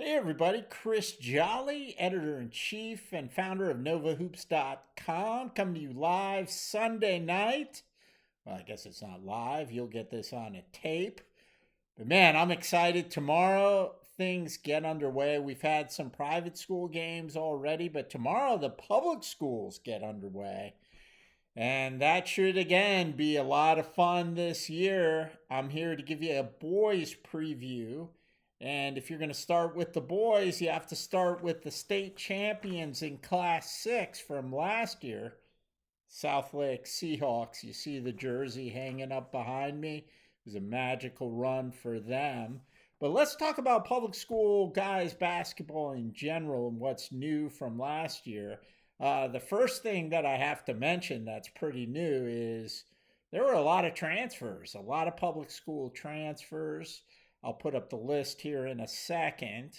Hey everybody, Chris Jolly, editor-in-chief and founder of NovaHoops.com, coming to you live Sunday night. Well, I guess it's not live. You'll get this on a tape. But man, I'm excited. Tomorrow things get underway. We've had some private school games already, but tomorrow the public schools get underway. And that should again be a lot of fun this year. I'm here to give you a boys preview. And if you're going to start with the boys, you have to start with the state champions in Class 6 from last year, South Lake Seahawks. You see the jersey hanging up behind me. It was a magical run for them. But let's talk about public school guys basketball in general and what's new from last year. The first thing that I have to mention that's pretty new is there were a lot of transfers, a lot of public school transfers. I'll put up the list here in a second.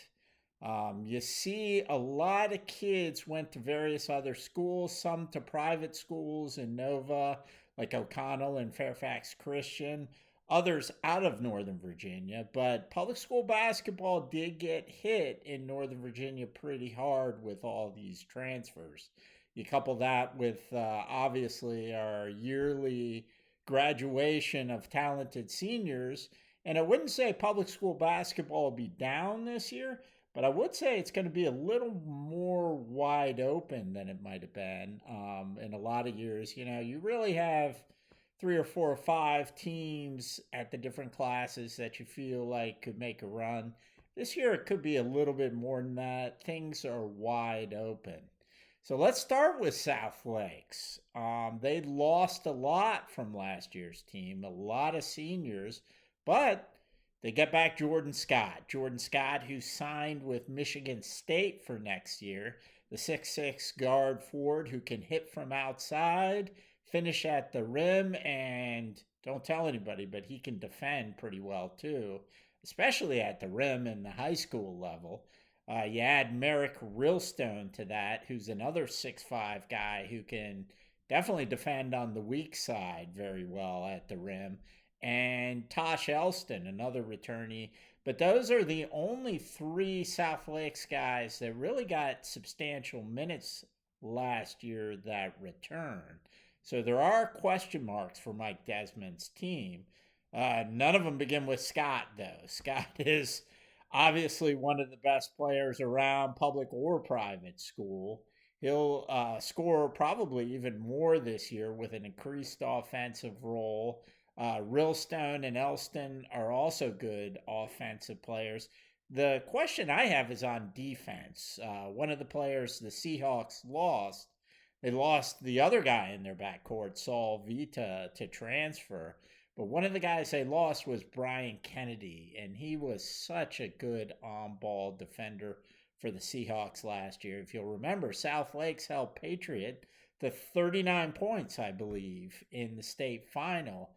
You see a lot of kids went to various other schools, some to private schools in Nova, like O'Connell and Fairfax Christian, others out of Northern Virginia. But public school basketball did get hit in Northern Virginia pretty hard with all these transfers. You couple that with obviously our yearly graduation of talented seniors. And I wouldn't say public school basketball will be down this year, but I would say it's going to be a little more wide open than it might have been in a lot of years. You know, you really have three or four or five teams at the different classes that you feel like could make a run. This year, it could be a little bit more than that. Things are wide open. So let's start with South Lakes. They lost a lot from last year's team, a lot of seniors, but they get back Jordan Scott. Jordan Scott, who signed with Michigan State for next year, the 6'6 guard forward who can hit from outside, finish at the rim, and don't tell anybody, but he can defend pretty well too, especially at the rim in the high school level. You add Merrick Rillstone to that, who's another 6'5 guy who can definitely defend on the weak side very well at the rim, and Tosh Elston, another returnee. But those are the only three South Lakes guys that really got substantial minutes last year that returned. So there are question marks for Mike Desmond's team. None of them begin with Scott, though. Scott is obviously one of the best players around, public or private school. He'll score probably even more this year with an increased offensive role. Rillstone and Elston are also good offensive players. The question I have is on defense. One of the players the Seahawks lost, they lost the other guy in their backcourt, Saul Vita, to transfer. But one of the guys they lost was Brian Kennedy, and he was such a good on ball defender for the Seahawks last year. If you'll remember, South Lakes held Patriot to 39 points, I believe, in the state final.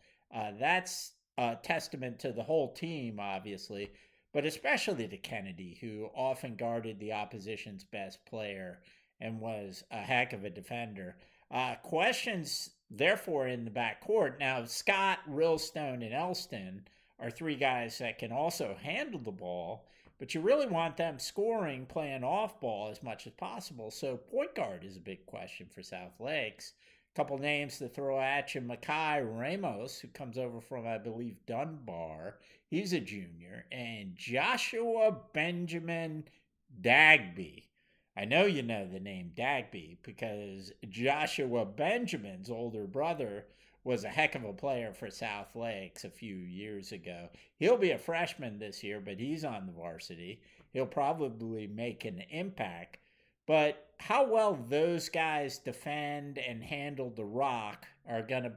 That's a testament to the whole team, obviously, but especially to Kennedy, who often guarded the opposition's best player and was a heck of a defender. Questions, therefore, in the backcourt. Now, Scott, Rillstone, and Elston are three guys that can also handle the ball, but you really want them scoring, playing off ball as much as possible. So, point guard is a big question for South Lakes. Couple names to throw at you. Makai Ramos, who comes over from, I believe, Dunbar. He's a junior. And Joshua Benjamin Dagby. I know you know the name Dagby because Joshua Benjamin's older brother was a heck of a player for South Lakes a few years ago. He'll be a freshman this year, but he's on the varsity. He'll probably make an impact. But how well those guys defend and handle the rock are going to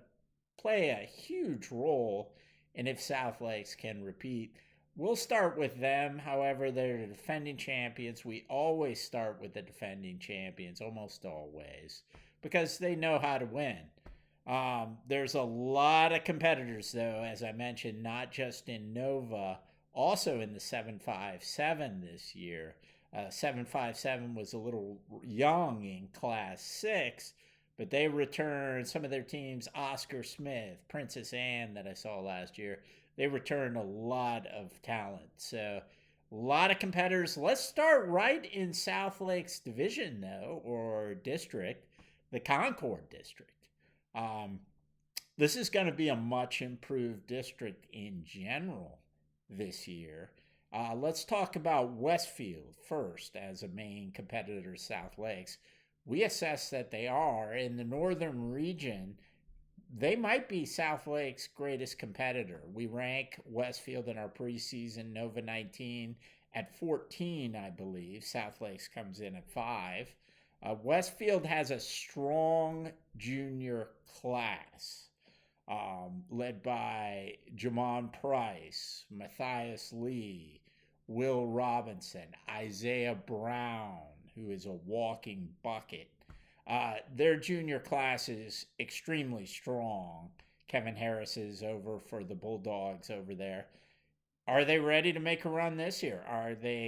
play a huge role in if South Lakes can repeat. We'll start with them. However, they're the defending champions. We always start with the defending champions, almost always, because they know how to win. There's a lot of competitors, though, as I mentioned, not just in Nova, also in the 757 this year. 757 was a little young in Class 6, but they returned some of their teams, Oscar Smith, Princess Anne, that I saw last year. They returned a lot of talent. So A lot of competitors. Let's start right in South Lake's division, though, or district, the Concord district. Um, this is going to be a much improved district in general this year. Let's talk about Westfield first as a main competitor to South Lakes. We assess that they are in the northern region. They might be South Lake's greatest competitor. We rank Westfield in our preseason Nova 19 at 14, I believe. South Lakes comes in at 5. Westfield has a strong junior class led by Jamon Price, Matthias Lee, Will Robinson, Isaiah Brown, who is a walking bucket. Their junior class is extremely strong. Kevin Harris is over for the Bulldogs over there. Are they ready to make a run this year?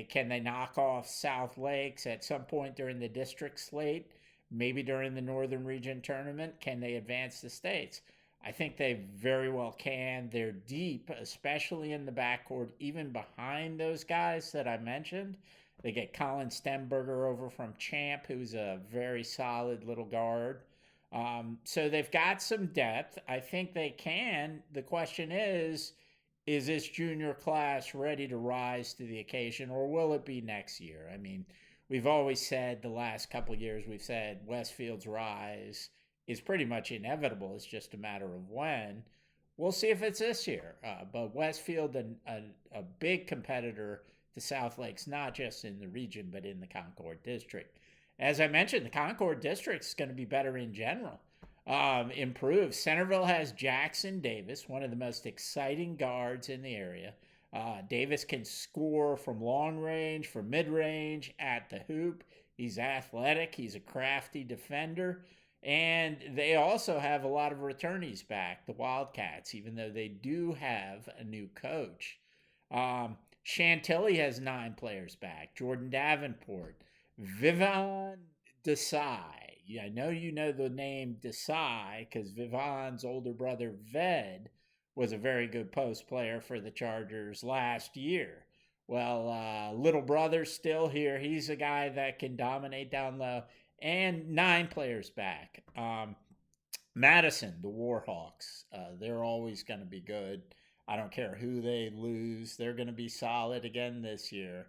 Can they knock off South Lakes at some point during the district slate? Maybe during the Northern Region tournament? Can they advance the states? I think they very well can. They're deep, especially in the backcourt, even behind those guys that I mentioned. They get Colin Stemberger over from Champ, who's a very solid little guard. So they've got some depth. I think they can. The question is this junior class ready to rise to the occasion, or will it be next year? I mean, we've always said the last couple of years, we've said Westfield's rise is pretty much inevitable. It's just a matter of when. We'll see if it's this year. But Westfield, a big competitor to South Lakes, not just in the region, but in the Concord district. As I mentioned, the Concord district is going to be better in general. Improved. Centerville has Jackson Davis, one of the most exciting guards in the area. Davis can score from long range, from mid range, at the hoop. He's athletic. He's a crafty defender. And they also have a lot of returnees back, the Wildcats, even though they do have a new coach. Chantilly has 9 players back. Jordan Davenport, Vivan Desai. Yeah, I know you know the name Desai because Vivan's older brother Ved was a very good post player for the Chargers last year. Well, little brother's still here. He's a guy that can dominate down low. And 9 players back. Madison, the Warhawks, they're always going to be good. I don't care who they lose. They're going to be solid again this year.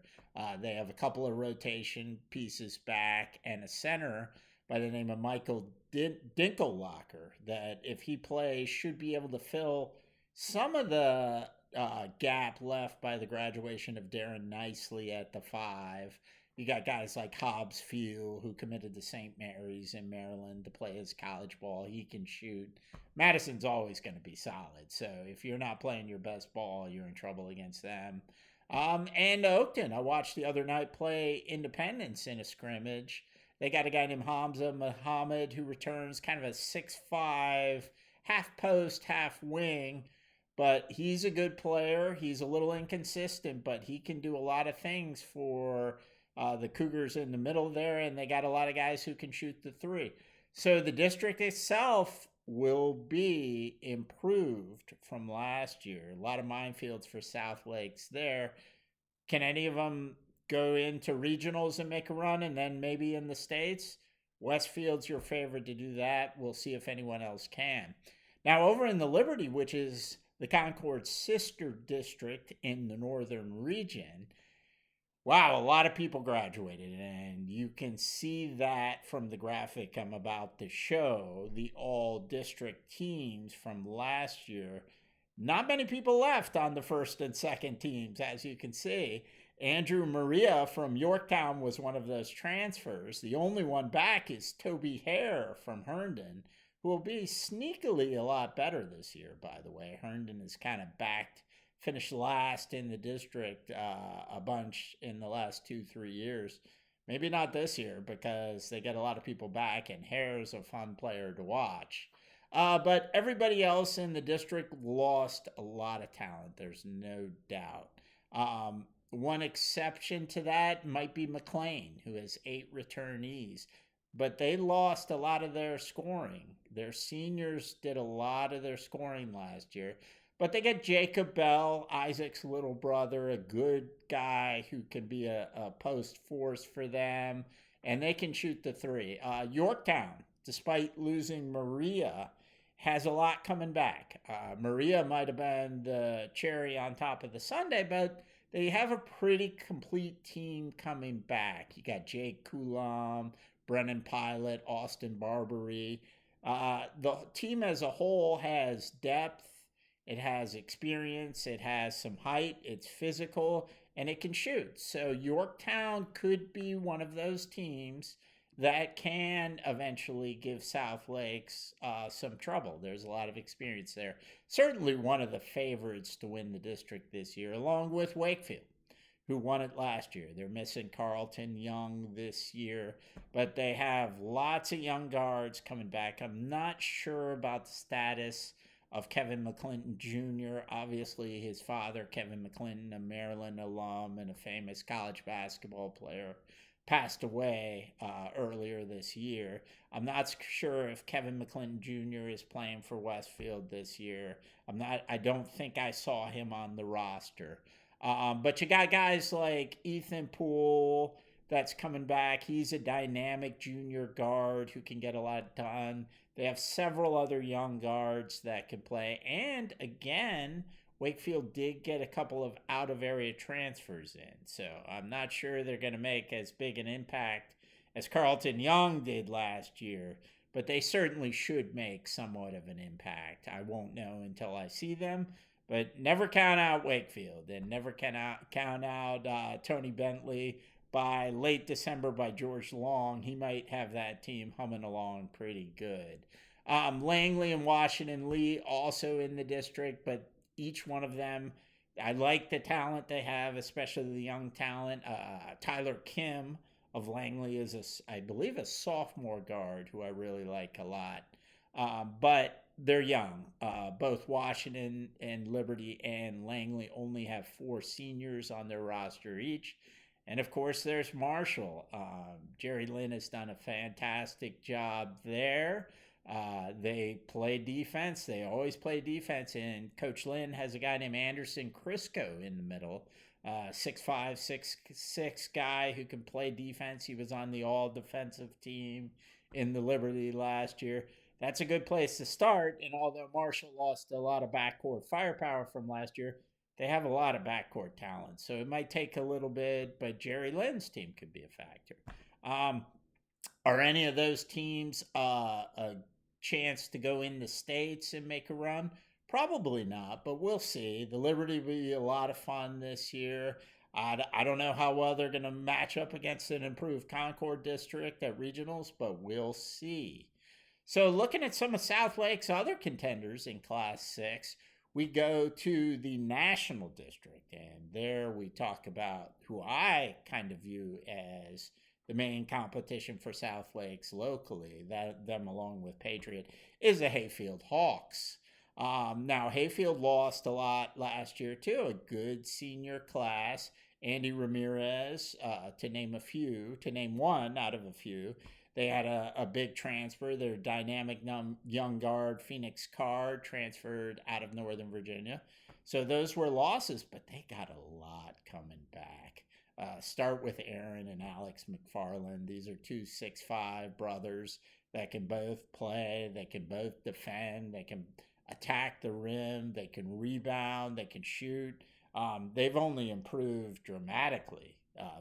They have a couple of rotation pieces back and a center by the name of Michael Dinkellocker that, if he plays, should be able to fill some of the gap left by the graduation of Darren Nicely at the 5. You got guys like Hobbs Field, who committed to St. Mary's in Maryland to play his college ball. He can shoot. Madison's always going to be solid. So if you're not playing your best ball, you're in trouble against them. And Oakton, I watched the other night play Independence in a scrimmage. They got a guy named Hamza Muhammad who returns kind of a 6'5", half post, half wing. But he's a good player. He's a little inconsistent, but he can do a lot of things for the Cougars in the middle there, and they got a lot of guys who can shoot the 3. So the district itself will be improved from last year. A lot of minefields for South Lakes there. Can any of them go into regionals and make a run and then maybe in the States? Westfield's your favorite to do that. We'll see if anyone else can. Now, over in the Liberty, which is the Concord sister district in the northern region, wow, a lot of people graduated, and you can see that from the graphic I'm about to show, the all-district teams from last year. Not many people left on the first and second teams, as you can see. Andrew Maria from Yorktown was one of those transfers. The only one back is Toby Hare from Herndon, who will be sneakily a lot better this year, by the way. Herndon is kind of finished last in the district a bunch in the last 2-3 years. Maybe not this year because they get a lot of people back, and Hare's a fun player to watch. But everybody else in the district lost a lot of talent. There's no doubt. One exception to that might be McLean, who has 8 returnees. But they lost a lot of their scoring. Their seniors did a lot of their scoring last year. But they get Jacob Bell, Isaac's little brother, a good guy who can be a post force for them, and they can shoot the three. Yorktown, despite losing Maria, has a lot coming back. Maria might have been the cherry on top of the sundae, but they have a pretty complete team coming back. You got Jake Coulomb, Brennan Pilot, Austin Barbary. The team as a whole has depth, it has experience, it has some height, it's physical, and it can shoot. So Yorktown could be one of those teams that can eventually give South Lakes some trouble. There's a lot of experience there. Certainly one of the favorites to win the district this year, along with Wakefield, who won it last year. They're missing Carlton Young this year, but they have lots of young guards coming back. I'm not sure about the status of Kevin McClinton Jr. Obviously, his father, Kevin McClinton, a Maryland alum and a famous college basketball player, passed away earlier this year. I'm not sure if Kevin McClinton Jr. is playing for Westfield this year. I don't think I saw him on the roster. But you got guys like Ethan Poole that's coming back. He's a dynamic junior guard who can get a lot done. They have several other young guards that can play. And again, Wakefield did get a couple of out of area transfers in. So I'm not sure they're going to make as big an impact as Carlton Young did last year, but they certainly should make somewhat of an impact. I won't know until I see them, but never count out Wakefield and never count out Tony Bentley. By late December, by George Long, he might have that team humming along pretty good. Langley and Washington Lee also in the district, but each one of them, I like the talent they have, especially the young talent. Tyler Kim of Langley is, I believe, a sophomore guard who I really like a lot. But they're young. Both Washington and Liberty and Langley only have 4 seniors on their roster each. And of course, there's Marshall. Jerry Lynn has done a fantastic job there. They play defense. They always play defense. And Coach Lynn has a guy named Anderson Crisco in the middle. 6'5", 6'6" guy who can play defense. He was on the all-defensive team in the Liberty last year. That's a good place to start. And although Marshall lost a lot of backcourt firepower from last year, they have a lot of backcourt talent. So it might take a little bit, but Jerry Lynn's team could be a factor. Are any of those teams a chance to go in the States and make a run? Probably not, but we'll see. The Liberty will be a lot of fun this year. I don't know how well they're going to match up against an improved Concord district at regionals, but we'll see. So looking at some of South Lake's other contenders in Class 6, we go to the National District, and there we talk about who I kind of view as the main competition for South Lakes locally, them along with Patriot, is the Hayfield Hawks. Now, Hayfield lost a lot last year, too, a good senior class. Andy Ramirez, to name one out of a few. They had a big transfer. Their dynamic young guard, Phoenix Card, transferred out of Northern Virginia. So those were losses, but they got a lot coming back. Start with Aaron and Alex McFarland. These are 2 6'5" brothers that can both play, they can both defend, they can attack the rim, they can rebound, they can shoot. They've only improved dramatically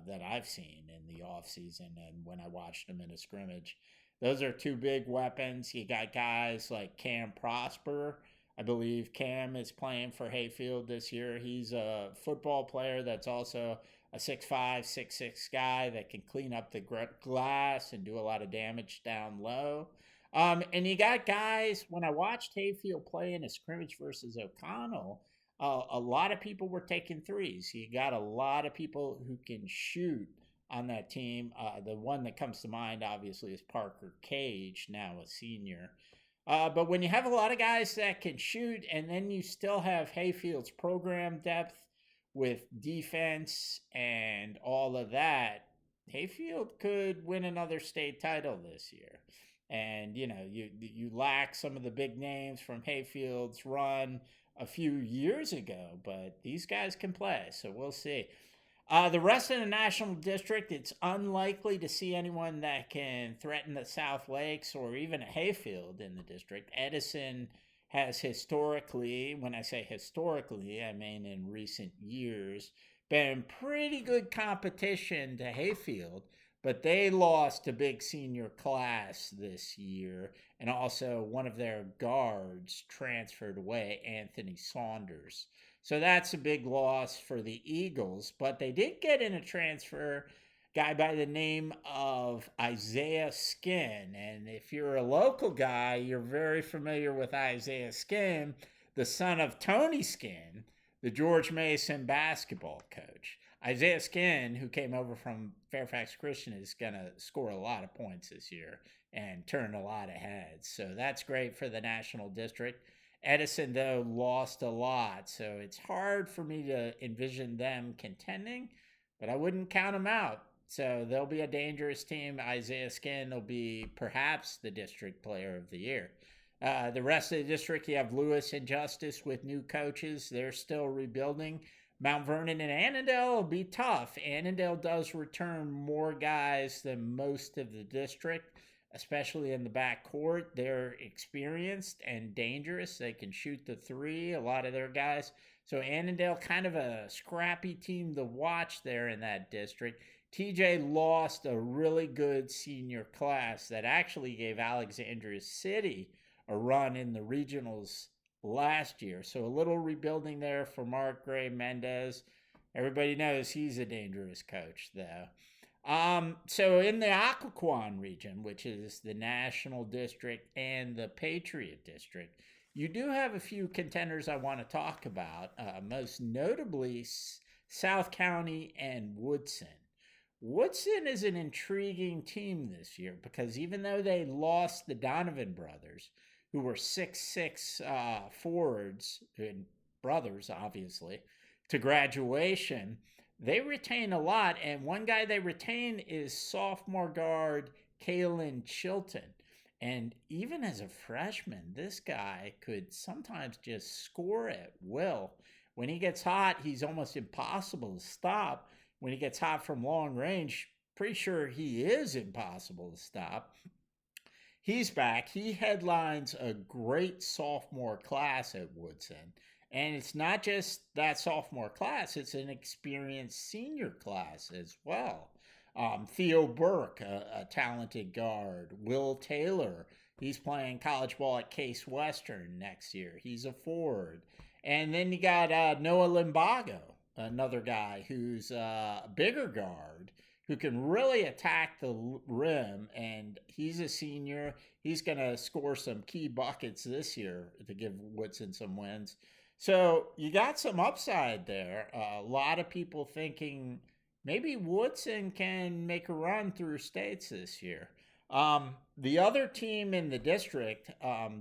that I've seen in the offseason and when I watched them in a scrimmage. Those are 2 big weapons. You got guys like Cam Prosper. I believe Cam is playing for Hayfield this year. He's a football player that's also a 6'5", 6'6" guy that can clean up the glass and do a lot of damage down low. And you got guys, when I watched Hayfield play in a scrimmage versus O'Connell, a lot of people were taking threes. You got a lot of people who can shoot on that team. The one that comes to mind, obviously, is Parker Cage, now a senior. But when you have a lot of guys that can shoot, and then you still have Hayfield's program depth with defense and all of that, Hayfield could win another state title this year. And, you lack some of the big names from Hayfield's run. a few years ago, but these guys can play, so we'll see. The rest of the National District, it's unlikely to see anyone that can threaten the South Lakes or even a Hayfield in the district. Edison has historically, when I say historically, I mean in recent years, been pretty good competition to Hayfield, but they lost a big senior class this year, and also one of their guards transferred away, Anthony Saunders. So that's a big loss for the Eagles, but they did get in a transfer guy by the name of Isaiah Skin. And if you're a local guy, you're very familiar with Isaiah Skin, the son of Tony Skin, the George Mason basketball coach. Isaiah Skin, who came over from Fairfax Christian, is going to score a lot of points this year and turn a lot of heads. So that's great for the National District. Edison, though, lost a lot, so it's hard for me to envision them contending, but I wouldn't count them out. So they'll be a dangerous team. Isaiah Skin will be perhaps the district player of the year. The rest of the district, you have Lewis and Justice with new coaches. They're still rebuilding. Mount Vernon and Annandale will be tough. Annandale does return more guys than most of the district, especially in the backcourt. They're experienced and dangerous. They can shoot the three, a lot of their guys. So Annandale, kind of a scrappy team to watch there in that district. TJ lost a really good senior class that actually gave Alexandria City a run in the regionals last year. So a little rebuilding there for Mark Gray Mendez. Everybody knows he's a dangerous coach, though. So in the Occoquan region, which is the National District and the Patriot District, you do have a few contenders I want to talk about, most notably South County and Woodson. Woodson is an intriguing team this year because even though they lost the Donovan brothers, who were 6'6" forwards, and brothers, obviously, to graduation, they retain a lot. And one guy they retain is sophomore guard Kalen Chilton. And even as a freshman, this guy could sometimes just score at will. When he gets hot, he's almost impossible to stop. When he gets hot from long range, pretty sure he is impossible to stop. He's back. He headlines a great sophomore class at Woodson. And it's not just that sophomore class, it's an experienced senior class as well. Theo Burke, a talented guard. Will Taylor, he's playing college ball at Case Western next year. He's a forward. And then you got Noah Limbago, another guy who's a bigger guard who can really attack the rim, and he's a senior. He's going to score some key buckets this year to give Woodson some wins. So you got some upside there. A lot of people thinking maybe Woodson can make a run through states this year. The other team in the district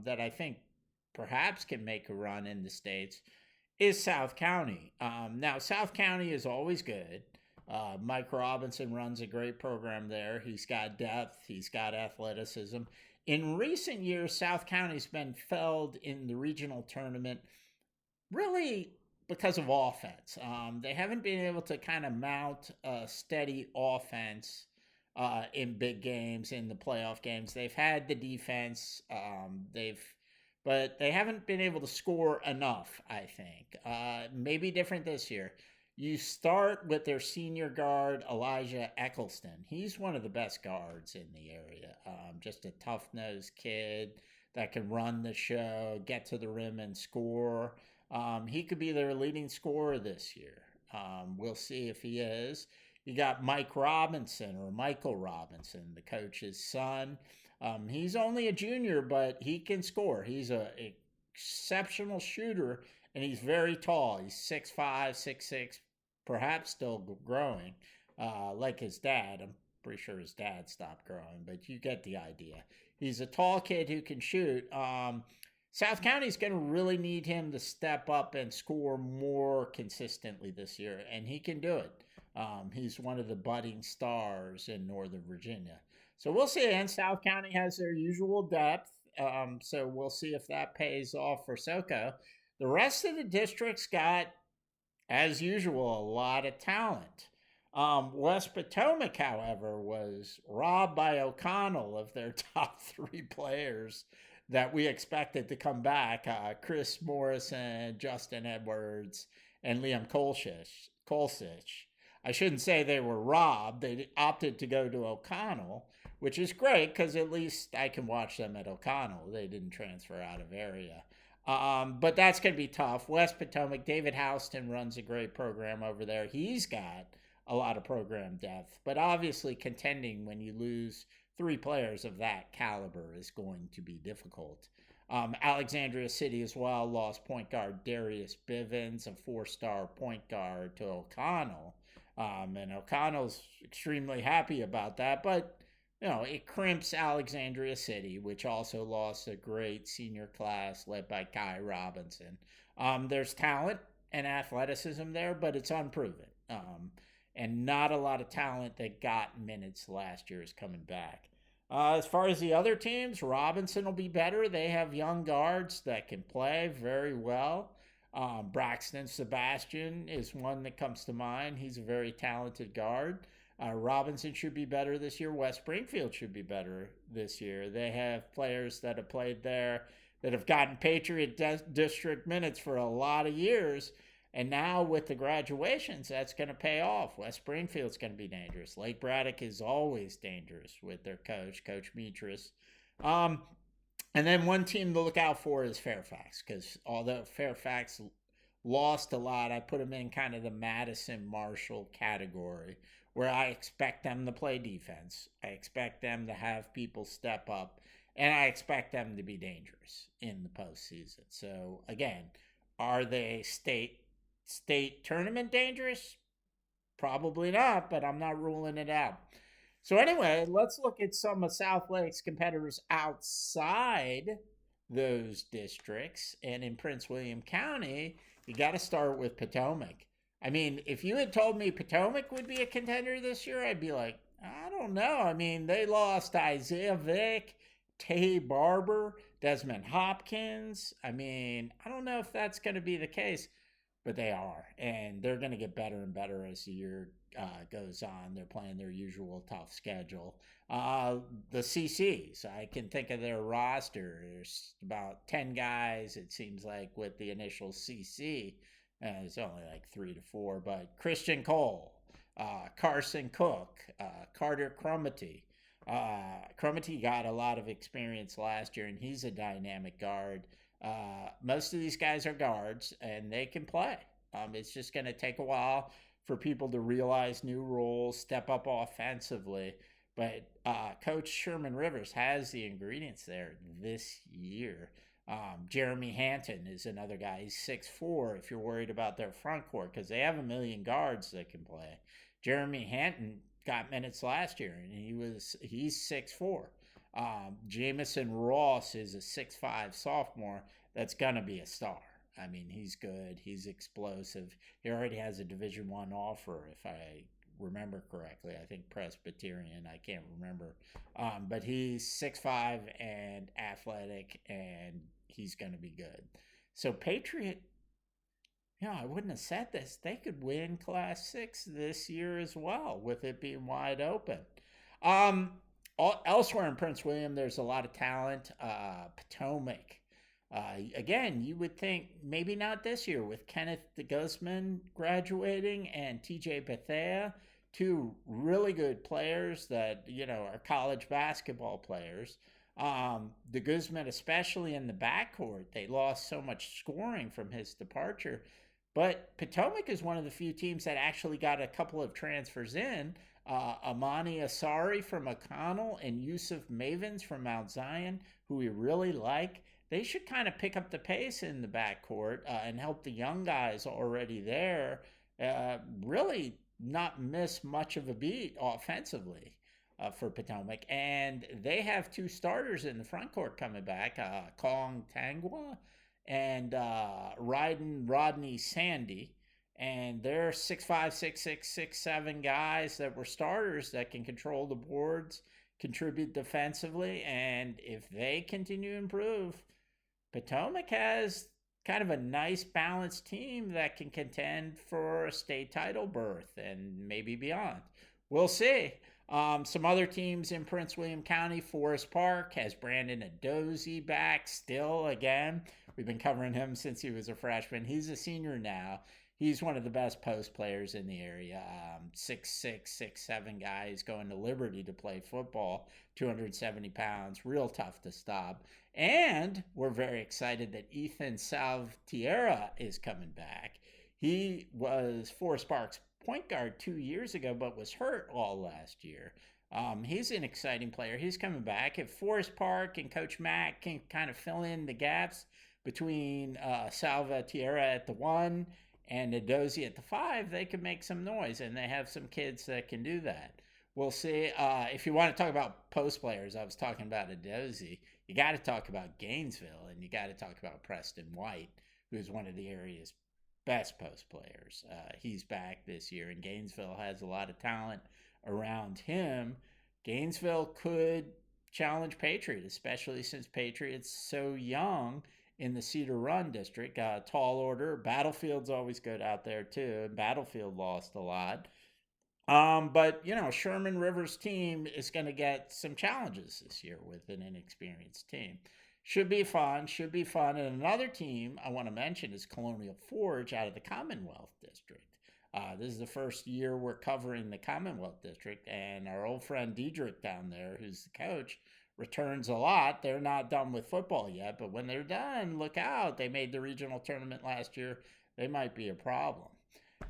that I think perhaps can make a run in the states is South County. Now, South County is always good. Mike Robinson runs a great program there. He's got depth, he's got athleticism. In recent years, South County's been felled in the regional tournament really because of offense. They haven't been able to kind of mount a steady offense in big games, in the playoff games. They've had the defense, but they haven't been able to score enough, I think. Maybe different this year. You start with their senior guard, Elijah Eccleston. He's one of the best guards in the area. Just a tough-nosed kid that can run the show, get to the rim and score. He could be their leading scorer this year. We'll see if he is. You got Mike Robinson, or Michael Robinson, the coach's son. He's only a junior, but he can score. He's an exceptional shooter, and he's very tall. He's 6'5", 6'6", perhaps still growing, like his dad. I'm pretty sure his dad stopped growing, but you get the idea. He's a tall kid who can shoot. South County's going to really need him to step up and score more consistently this year, and he can do it. He's one of the budding stars in Northern Virginia. So we'll see. And South County has their usual depth, so we'll see if that pays off for SoCo. The rest of the districts got, as usual, a lot of talent. West Potomac, however, was robbed by O'Connell of their top three players that we expected to come back: Chris Morrison, Justin Edwards, and Liam Kolsich. I shouldn't say they were robbed. They opted to go to O'Connell, which is great because at least I can watch them at O'Connell. They didn't transfer out of area. But that's going to be tough. West Potomac, David Houston runs a great program over there. He's got a lot of program depth, but obviously contending when you lose three players of that caliber is going to be difficult. Alexandria City as well lost point guard Darius Bivens, a four-star point guard, to O'Connell. And O'Connell's extremely happy about that, but it crimps Alexandria City, which also lost a great senior class led by Kai Robinson. There's talent and athleticism there, but it's unproven. And not a lot of talent that got minutes last year is coming back. As far as the other teams, Robinson will be better. They have young guards that can play very well. Braxton Sebastian is one that comes to mind. He's a very talented guard. Robinson should be better this year. West Springfield should be better this year. They have players that have played there that have gotten Patriot District minutes for a lot of years. And now with the graduations, that's going to pay off. West Springfield's going to be dangerous. Lake Braddock is always dangerous with their coach, Coach Metris. And then one team to look out for is Fairfax, because although Fairfax lost a lot, I put them in kind of the Madison Marshall category, where I expect them to play defense. I expect them to have people step up, and I expect them to be dangerous in the postseason. So again, are they state tournament dangerous? Probably not, but I'm not ruling it out. So anyway, let's look at some of South Lake's competitors outside those districts. And in Prince William County, you got to start with Potomac. I mean, if you had told me Potomac would be a contender this year, I'd be like, I don't know. I mean, they lost Isaiah Vick, Tay Barber, Desmond Hopkins. I mean, I don't know if that's going to be the case, but they are. And they're going to get better and better as the year goes on. They're playing their usual tough schedule. The CCs, I can think of their roster. There's about 10 guys, it seems like, with the initial CC. It's only like 3 to 4, but Christian Cole, Carson Cook, Carter Crumity. Crumity got a lot of experience last year, and he's a dynamic guard. Most of these guys are guards, and they can play. It's just going to take a while for people to realize new roles, step up offensively. But Coach Sherman Rivers has the ingredients there this year. Jeremy Hanton is another guy. He's 6'4", if you're worried about their front court, because they have a million guards that can play. Jeremy Hanton got minutes last year, and he's 6'4". Jamison Ross is a 6'5" sophomore that's gonna be a star. I mean, he's good. He's explosive. He already has a Division I offer, if I remember correctly. I think Presbyterian. I can't remember. But he's 6'5" and athletic, and he's going to be good. So Patriot, I wouldn't have said this. They could win Class 6 this year as well, with it being wide open. Elsewhere in Prince William, there's a lot of talent. Potomac. Again, you would think maybe not this year with Kenneth DeGuzman graduating and TJ Bethea, two really good players that, are college basketball players. DeGuzman, especially in the backcourt, they lost so much scoring from his departure. But Potomac is one of the few teams that actually got a couple of transfers in. Amani Asari from O'Connell and Yusuf Mavens from Mount Zion, who we really like. They should kind of pick up the pace in the backcourt and help the young guys already there really not miss much of a beat offensively for Potomac. And they have two starters in the front court coming back, Kong Tangwa and Rodney Sandy. And they're 6'5", 6'6", 6'7" guys that were starters that can control the boards, contribute defensively, and if they continue to improve, Potomac has kind of a nice balanced team that can contend for a state title berth and maybe beyond. We'll see. Some other teams in Prince William County, Forest Park has Brandon Adozie back still again. We've been covering him since he was a freshman. He's a senior now. He's one of the best post players in the area. 6'6", 6'7" guy. He's going to Liberty to play football, 270 pounds, real tough to stop. And we're very excited that Ethan Salvatierra is coming back. He was Forest Park's point guard 2 years ago, but was hurt all last year. He's an exciting player. He's coming back. If Forest Park and Coach Mack can kind of fill in the gaps between Salvatierra at the 1 and Adozie at the 5, they could make some noise, and they have some kids that can do that. We'll see. If you want to talk about post players, I was talking about Adozie. You got to talk about Gainesville, and you got to talk about Preston White, who's one of the area's best post players. He's back this year, and Gainesville has a lot of talent around him. Gainesville could challenge Patriot, especially since Patriot's so young in the Cedar Run district. Tall order. Battlefield's always good out there too, and Battlefield lost a lot. But, Sherman Rivers' team is going to get some challenges this year with an inexperienced team. Should be fun. And another team I want to mention is Colonial Forge out of the Commonwealth District. This is the first year we're covering the Commonwealth District, and our old friend Diedrich down there, who's the coach, returns a lot. They're not done with football yet, but when they're done, look out. They made the regional tournament last year. They might be a problem.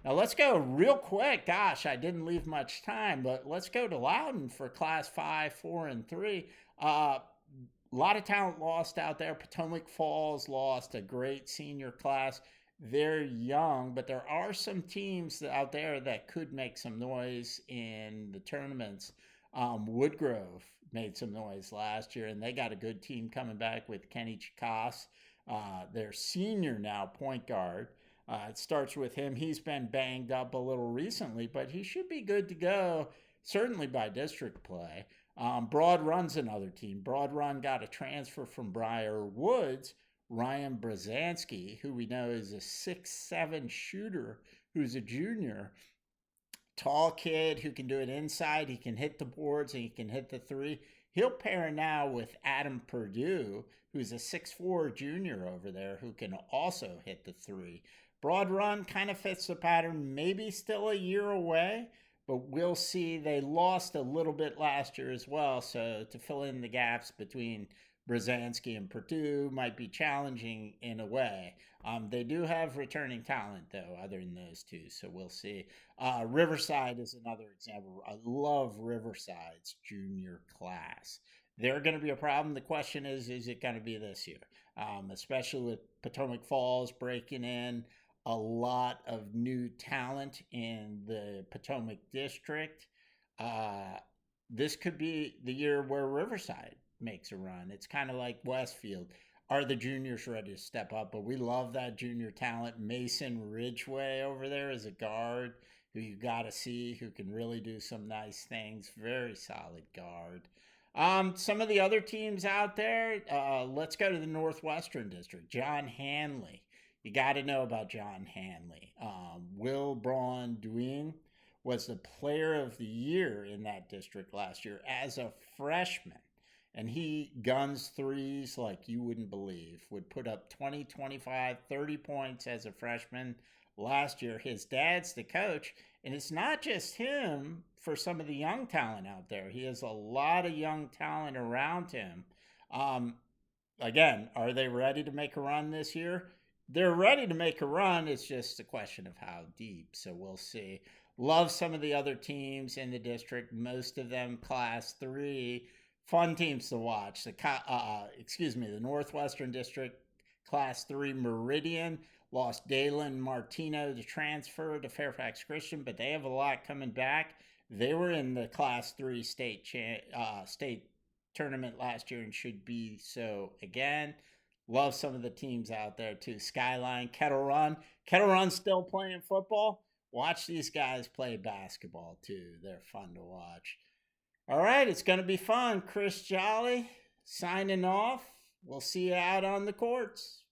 Now let's go real quick. Gosh, I didn't leave much time, but let's go to Loudon for Class 5, 4, and 3. A lot of talent lost out there. Potomac Falls lost a great senior class. They're young, but there are some teams out there that could make some noise in the tournaments. Woodgrove made some noise last year, and they got a good team coming back with Kenny Chikos, their senior now point guard. It starts with him. He's been banged up a little recently, but he should be good to go, certainly by district play. Broad Run's another team. Broad Run got a transfer from Briar Woods, Ryan Brzezinski, who we know is a 6'7" shooter who's a junior. Tall kid who can do it inside. He can hit the boards and he can hit the 3. He'll pair now with Adam Purdue, who's a 6'4" junior over there who can also hit the 3. Broad Run kind of fits the pattern, maybe still a year away, but we'll see. They lost a little bit last year as well, so to fill in the gaps between Brzezinski and Purdue might be challenging in a way. They do have returning talent, though, other than those two, so we'll see. Riverside is another example. I love Riverside's junior class. They're going to be a problem. The question is it going to be this year? Especially with Potomac Falls breaking in a lot of new talent in the Potomac district. This could be the year where Riverside makes a run. It's kind of like Westfield. Are the juniors ready to step up? But we love that junior talent. Mason Ridgway over there is a guard who you got to see, who can really do some nice things. Very solid guard. Some of the other teams out there, let's go to the Northwestern District. John Hanley. You got to know about John Hanley. Will Braun Duin was the player of the year in that district last year as a freshman. And he guns threes like you wouldn't believe. Would put up 20, 25, 30 points as a freshman last year. His dad's the coach. And it's not just him for some of the young talent out there. He has a lot of young talent around him. Again, are they ready to make a run this year? They're ready to make a run. It's just a question of how deep. So we'll see. Love some of the other teams in the district. Most of them Class 3. Fun teams to watch. The Northwestern District Class 3 Meridian lost Dalen Martino to transfer to Fairfax Christian, but they have a lot coming back. They were in the Class 3 state tournament last year and should be so again. Love some of the teams out there too. Skyline, Kettle Run. Kettle Run's still playing football. Watch these guys play basketball too. They're fun to watch. All right, it's going to be fun. Chris Jolly signing off. We'll see you out on the courts.